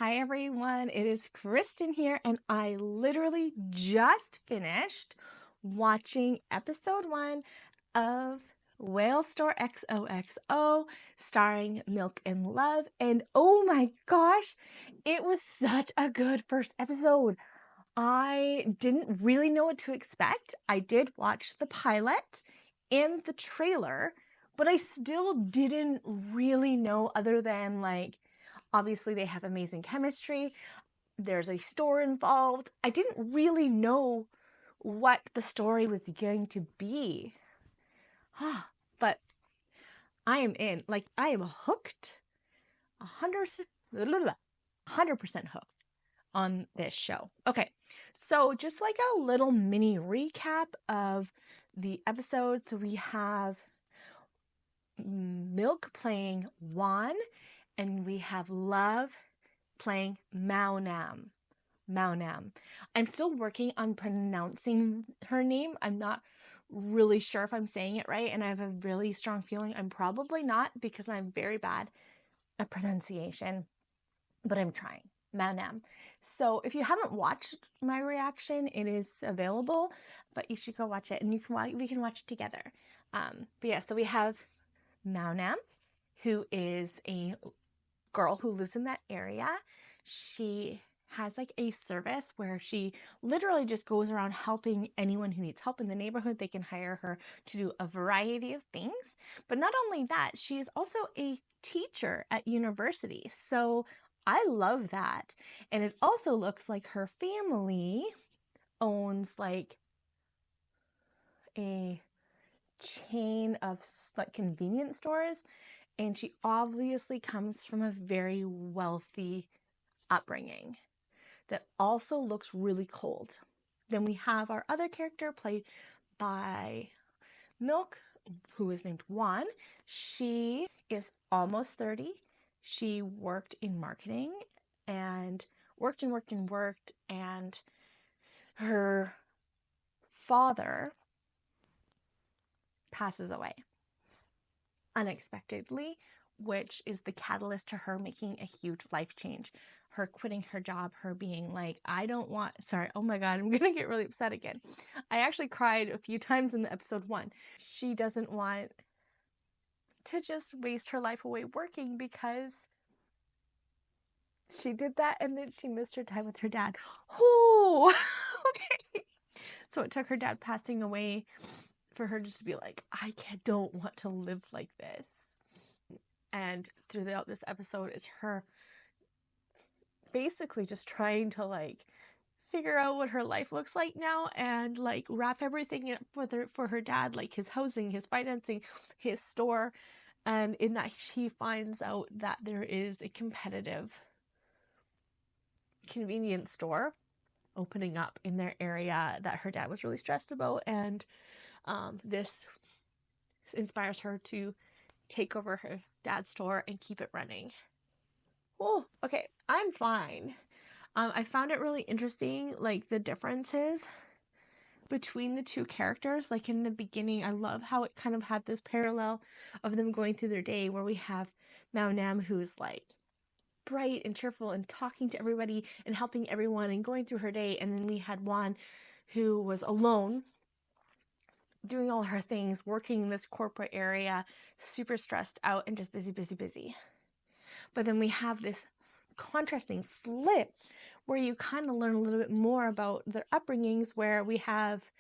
Hi everyone, it is Kristen here, and I literally just finished watching episode 1 of Whale Store XOXO, starring Milk and Love, and oh my gosh, it was such a good first episode. I didn't really know what to expect. I did watch the pilot and the trailer, but I still didn't really know, other than obviously they have amazing chemistry. There's a store involved. I didn't really know what the story was going to be. But I am in. I am hooked. 100% hooked on this show. Okay, so just like a little mini recap of the episode. So we have Milk playing Juan, and we have Love playing Maonam. Maonam. I'm still working on pronouncing her name. I'm not really sure if I'm saying it right, and I have a really strong feeling I'm probably not, because I'm very bad at pronunciation, but I'm trying. Maonam. So if you haven't watched my reaction, it is available, but you should go watch it, and we can watch it together. But yeah, so we have Maonam, who is a girl who lives in that area. She has a service where she literally just goes around helping anyone who needs help in the neighborhood. They can hire her to do a variety of things. But not only that, she is also a teacher at university. So I love that. And it also looks like her family owns a chain of convenience stores, and she obviously comes from a very wealthy upbringing that also looks really cold. Then we have our other character played by Milk, who is named Juan. She is almost 30. She worked in marketing and worked, and her father passes away unexpectedly, which is the catalyst to her making a huge life change. Her quitting her job, her being oh my God, I'm gonna get really upset again. I actually cried a few times in the episode 1. She doesn't want to just waste her life away working, because she did that and then she missed her time with her dad. Oh, okay. So it took her dad passing away for her just to be like, don't want to live like this. And throughout this episode is her basically just trying to figure out what her life looks like now, and wrap everything up for her dad, his housing, his financing, his store. And in that, she finds out that there is a competitive convenience store opening up in their area that her dad was really stressed about, and this inspires her to take over her dad's store and keep it running. Oh, okay, I'm fine. I found it really interesting, the differences between the two characters. In the beginning, I love how it kind of had this parallel of them going through their day, where we have Maonam, who's bright and cheerful and talking to everybody and helping everyone and going through her day. And then we had Juan, who was alone, doing all her things, working in this corporate area, super stressed out and just busy. But then we have this contrasting flip where you kind of learn a little bit more about their upbringings, where we have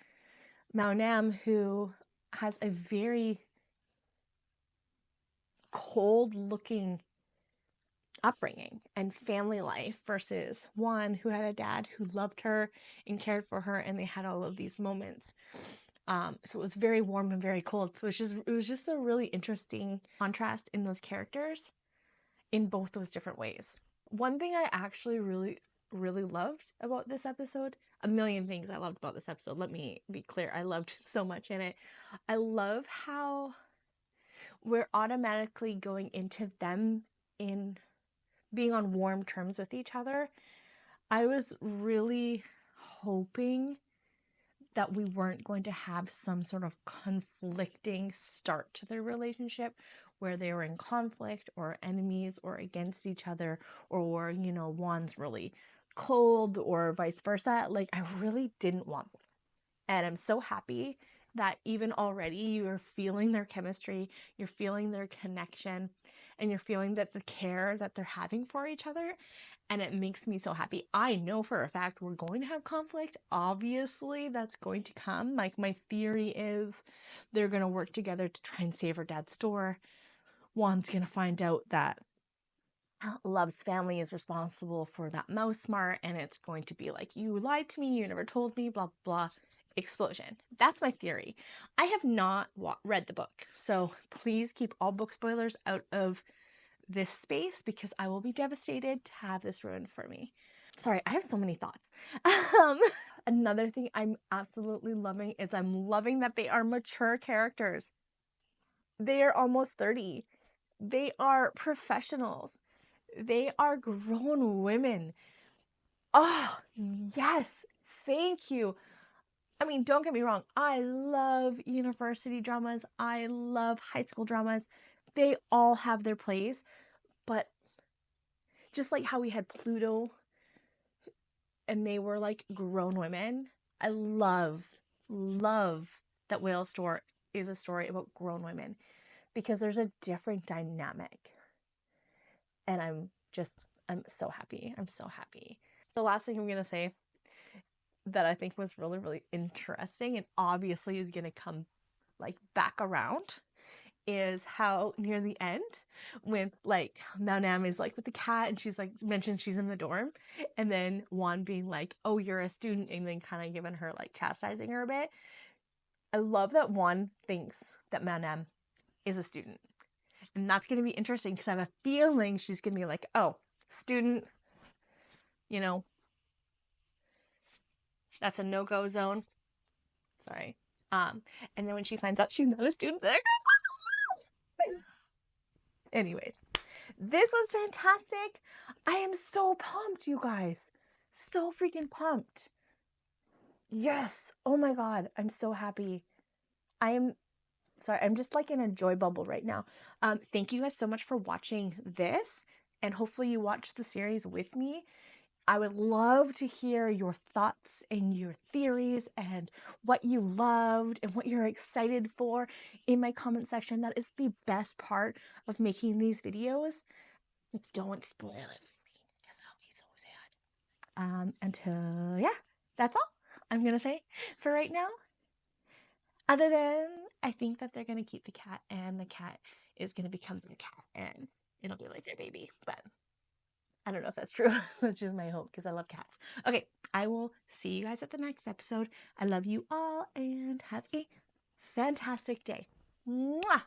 Maonam, who has a very cold looking upbringing and family life, versus Juan, who had a dad who loved her and cared for her, and they had all of these moments. So it was very warm and very cold. So it was just a really interesting contrast in those characters in both those different ways. One thing I actually really loved about this episode, a million things I loved about this episode, let me be clear, I loved so much in it. I love how we're automatically going into them in being on warm terms with each other. I was really hoping that we weren't going to have some sort of conflicting start to their relationship, where they were in conflict or enemies or against each other, or, you know, Juan's really cold or vice versa. Like, I really didn't want that. And I'm so happy that even already you're feeling their chemistry, you're feeling their connection, and you're feeling that the care that they're having for each other. And it makes me so happy. I know for a fact we're going to have conflict. Obviously, that's going to come. Like, my theory is they're going to work together to try and save her dad's store. Juan's going to find out that Love's family is responsible for that mouse mart, and it's going to be like, you lied to me, you never told me, blah, blah, explosion. That's my theory. I have not read the book, so please keep all book spoilers out of this space, because I will be devastated to have this ruined for me. Sorry, I have so many thoughts. Another thing I'm absolutely loving is I'm loving that they are mature characters. They are almost 30. They are professionals. They are grown women. Oh, yes. Thank you. I mean, don't get me wrong. I love university dramas. I love high school dramas. They all have their place. But just like how we had Pluto and they were like grown women, I love that Whale Store is a story about grown women, because there's a different dynamic. And I'm so happy. I'm so happy. The last thing I'm going to say that I think was really, really interesting, and obviously is going to come like back around, is how near the end, when like Mao Nam is like with the cat and she's like mentioned she's in the dorm, and then Juan being like, oh, you're a student, and then kind of giving her like chastising her a bit. I love that Juan thinks that Mao Nam is a student. And that's going to be interesting, because I have a feeling she's going to be like, oh, student, you know, that's a no-go zone. Sorry. And then when she finds out she's not a student, they're gonna anyways, this was fantastic. I am so pumped, you guys. So freaking pumped. Yes. Oh my God. I'm so happy. I'm just like in a joy bubble right now. Thank you guys so much for watching this, and hopefully you watched the series with me. I would love to hear your thoughts and your theories and what you loved and what you're excited for in my comment section. That is the best part of making these videos. Don't spoil it for me, because I'll be so sad. Until, yeah, that's all I'm going to say for right now. Other than, I think that they're going to keep the cat, and the cat is going to become their cat, and it'll be like their baby. But I don't know if that's true. That's just my hope, because I love cats. Okay, I will see you guys at the next episode. I love you all, and have a fantastic day. Mwah!